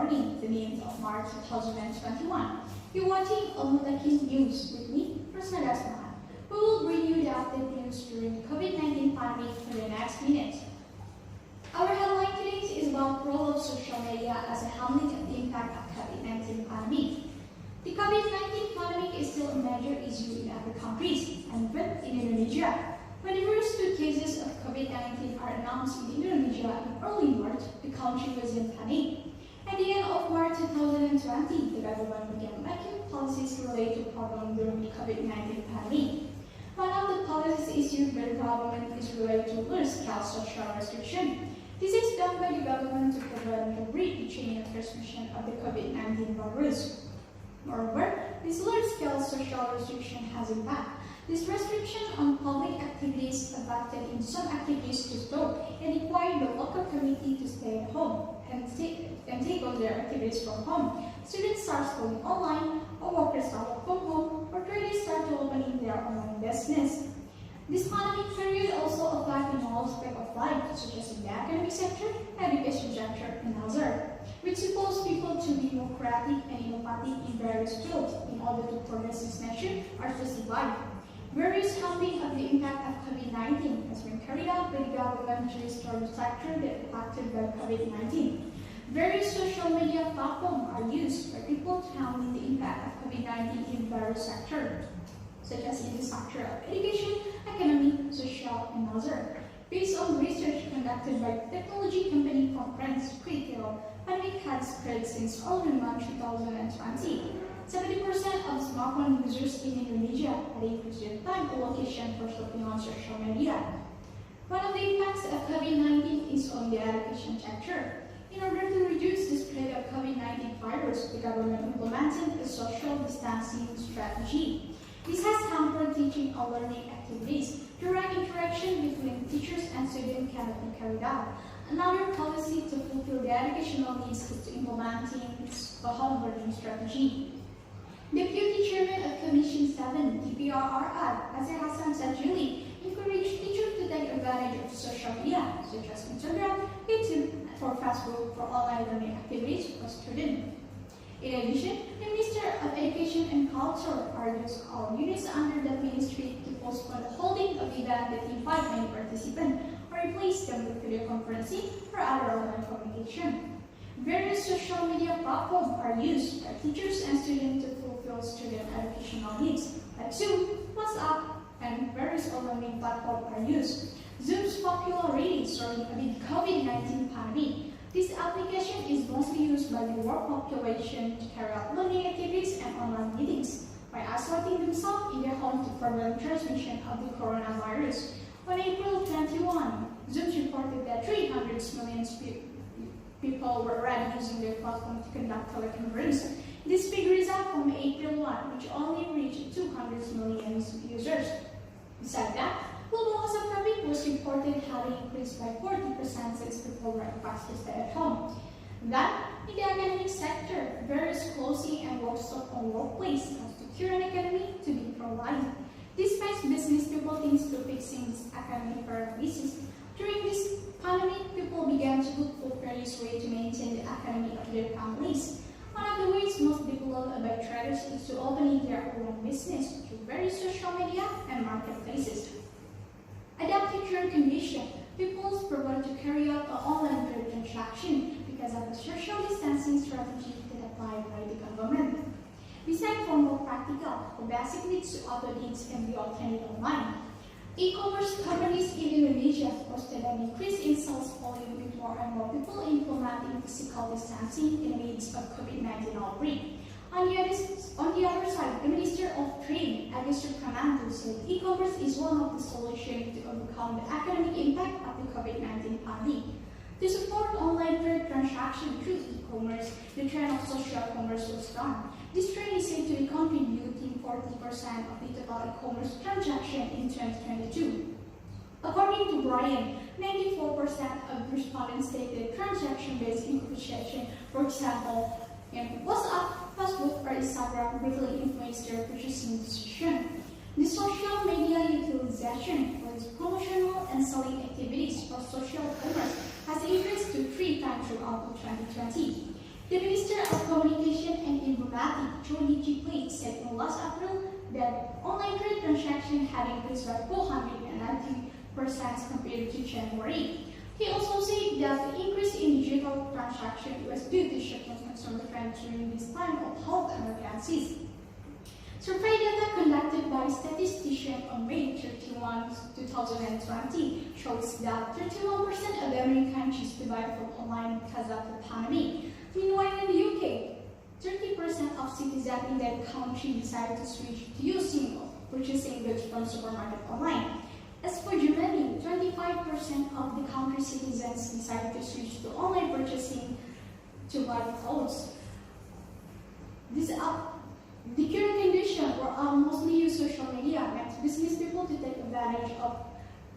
morning, the 9th of March 2021. You're watching Muttaqin News with me, Rosnada Asmahan. We will bring you the update news during the COVID-19 pandemic for the next minute. Our headline today is about the role of social media as a handling of the impact of COVID-19 pandemic. The COVID-19 pandemic is still a major issue in other countries, and even in Indonesia. When the first 2 cases of COVID-19 are announced in Indonesia in early March, the country was in panic. At the end of March 2020, the government began making policies related to problems during the COVID-19 pandemic. One of the policies issued by the government is related to large-scale social restriction. This is done by the government to prevent the break the chain of transmission of the COVID-19 virus. Moreover, this large-scale social restriction has impact. This restriction on public activities affected in some activities to stop and require the local community to stay at home and take on their activities from home. Students start schooling online, or workers start work from home, or traders start opening their online business. This pandemic period also affects in all aspects of life, such as in the academic sector, education sector, and others, which suppose people to be more creative and innovative in various fields in order to progress this nation or to survive. Various handling of the impact of COVID-19 has been carried out by the government to restore the sector that impacted by COVID-19. Various social media platforms are used by people to handle the impact of COVID-19 in various sectors, such as in the sector of education, economy, social, and others. Based on research conducted by technology company conference Critical, pandemic has spread since early March 2020. 70% of smartphone users in Indonesia had increased their time allocation for shopping on social media. One of the impacts of COVID-19 is on the education sector. In order to reduce the spread of COVID-19 virus, the government implemented a social distancing strategy. This has hampered teaching or learning activities. Direct interaction between teachers and students cannot be carried out. Another policy to fulfill the educational needs is implementing a home learning strategy. Deputy Chairman of Commission 7, DPRRI, Azhar Hassan Sajili, encouraged teachers to take advantage of social media, such as Instagram, YouTube, or Facebook for online learning activities for students. In addition, the Minister of Education and Culture argues all units under the ministry to postpone the holding of events that invite many participants or replace them with video conferencing or other online communication. Various social media platforms are used by teachers and students to fulfill student educational needs, like Zoom, WhatsApp, and various online platforms are used. Zoom's popularity during the COVID-19 pandemic. This application is mostly used by the work population to carry out learning activities and online meetings by isolating themselves in their home to prevent transmission of the coronavirus. On April 21, Zoom reported that 300 million people were already using their platform to conduct teleconference. This figure is up from April 1, which only reached 200 million users. Besides that, global WhatsApp traffic was reported having increased by 40% since people were advised to stay at home. Then, in the academic sector, various closing and workshop on workplace has to cure an academy to be provided. This makes business people think to fixing this academic paralysis. During this pandemic, people began to look for various ways to maintain the academy of their families. One of the ways most developed by traders is to opening their own business through various social media and marketplaces. Adapting to current condition, people prefer to carry out an online trade transaction because of the social distancing strategy that applied by the government. Besides for more practical, the basic needs to other needs can be obtained online. E-commerce companies in Indonesia posted an increase in sales volume with more and more people implementing physical distancing in the midst of COVID-19 outbreak. On the other side, the Minister of Trade, Agus Prananto, said e-commerce is one of the solutions to overcome the economic impact of the COVID-19 pandemic. To support online trade transactions through e-commerce, the trend of social commerce was done. This trend is said to be contributing 40% of the total e-commerce transaction in 2022. According to Brian, 94% of respondents stated transaction-based negotiation, for example, in WhatsApp, Facebook, or Instagram greatly influence their purchasing decision. The social media utilization for its promotional and selling activities for social commerce has increased to 3 times throughout 2020. The Minister of Communication and Informatic, Jody Chipley, said in last April that online trade transactions had increased by 490% compared to January. He also said that the increase in digital transactions was due to shifting consumer trends during this time of health emergencies. Survey data conducted by statisticians on May 31, 2020 shows that 31% of Americans choose to buy food online because of the pandemic. Meanwhile, in the UK, 30% of citizens in that country decided to switch to using purchasing goods from supermarket online. As for Germany, 25% of the country's citizens decided to switch to online purchasing to buy clothes. The current condition where mostly use social media makes business people to take advantage of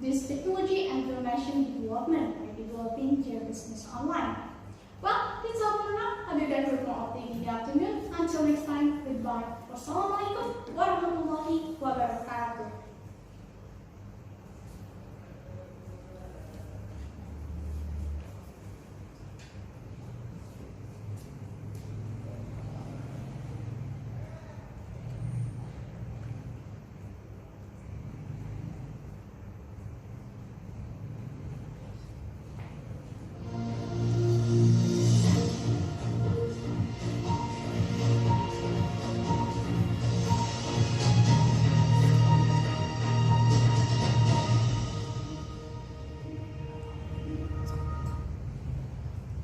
this technology and information development by developing their business online. Well, that's all for now. I'll be back with more update in the afternoon. Until next time, goodbye. Wassalamualaikum.